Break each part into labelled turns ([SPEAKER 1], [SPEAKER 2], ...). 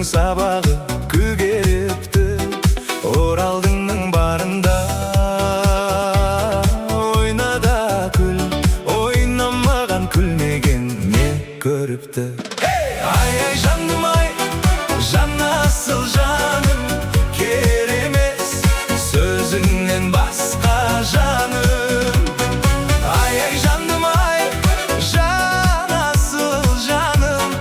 [SPEAKER 1] сабағы көгеріпті. Оралдыңның барында ойна да күл, ойнамаған күлмеген не көріпті. Ай-ай жаным ай, жан асыл жаным, керемес сөзіңнен басқа жаным. Ай-ай жаным ай, жан асыл жаным,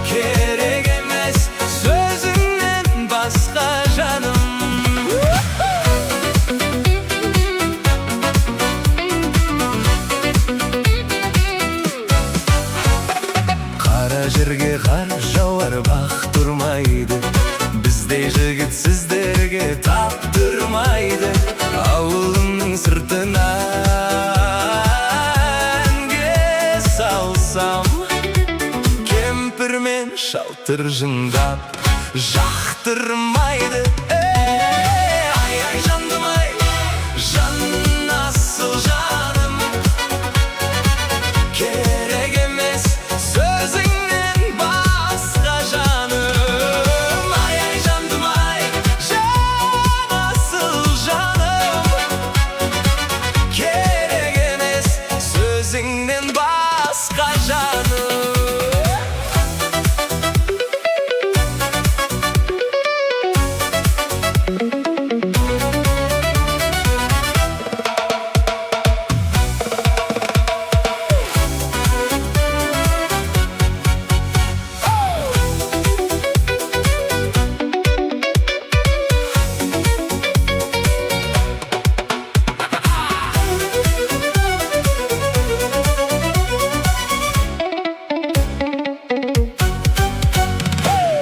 [SPEAKER 1] керек емес сөзіңнен басқа жаным. Қара жерге қар жауар бақ тұрмайды, біздей жігіт сіздерге таптырмайды. Ауылымның сыртына әнге салсам, кемпірмен шалтыр жыңдап жақтырмайды. Ай-ай жаным ай, жан асыл жаным, керек емес сөзіңнен басқа жаным. Ай-ай жаным ай, жан асыл жаным, керек емес сөзіңнен басқа жаным.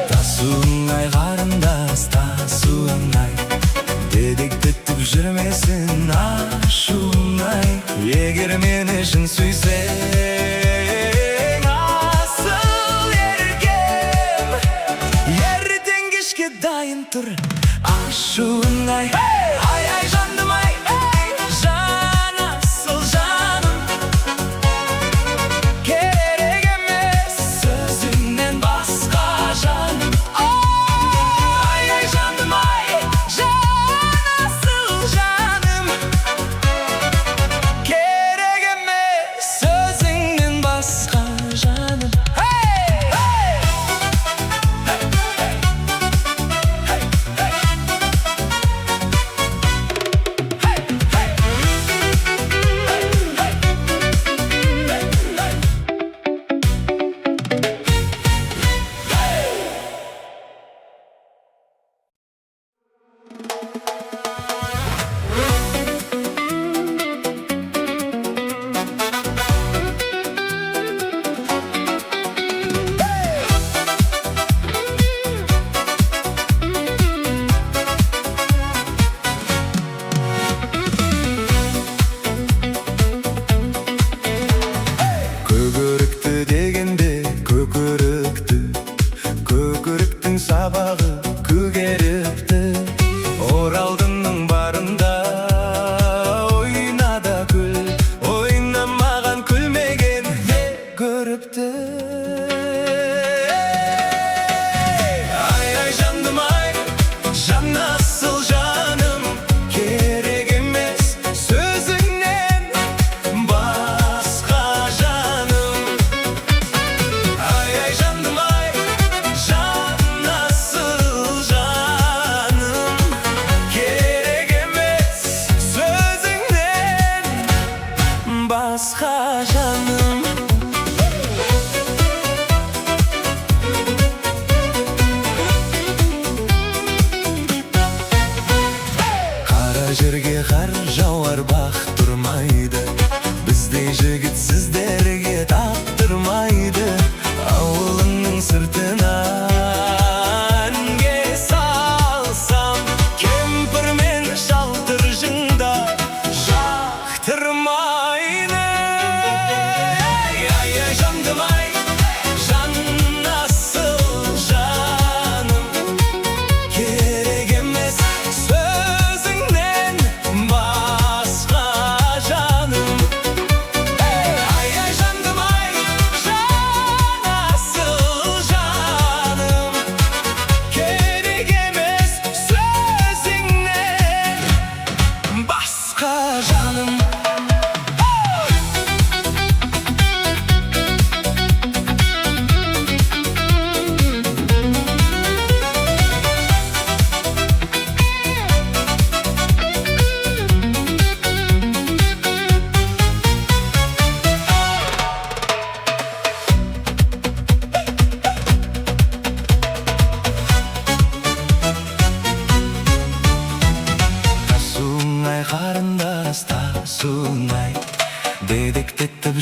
[SPEAKER 1] Тасуың ай қарындас, тасуың ай, дедектетіп жүрмесін ашуың ай. Егер мені шын сүйсең, асыл еркем, ертең кешке дайын тұр ашуың ай. Ай-ай жаным ай, жан асыл жаным, керек емес сөзіңнен басқа жаным. Ай-ай жаным ай, жан асыл жаным, керек емес сөзіңнен басқа жаным. Көкірікті дегенде көкірікті, көкіріктің сабағы көгеріпті. Оралдыңның барында ойна да күл, ойнамаған күлмеген не көріпті. Ай-ай жаным ай, жан асыл жаным, керек емес сөзіңнен басқа жаным. Ай-ай жаным ай, жан асыл жаным, керек емес сөзіңнен басқа жаным.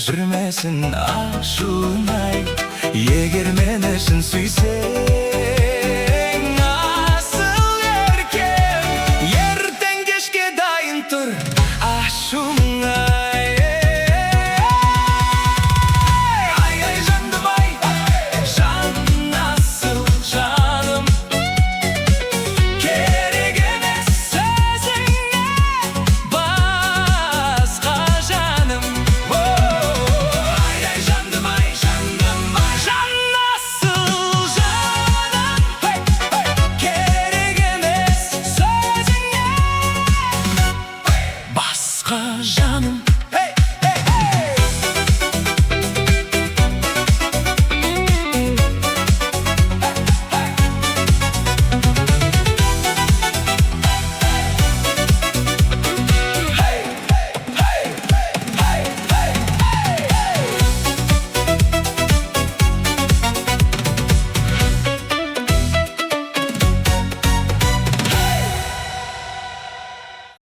[SPEAKER 1] жүрмесін ашуын ай егер мені шын сүйсең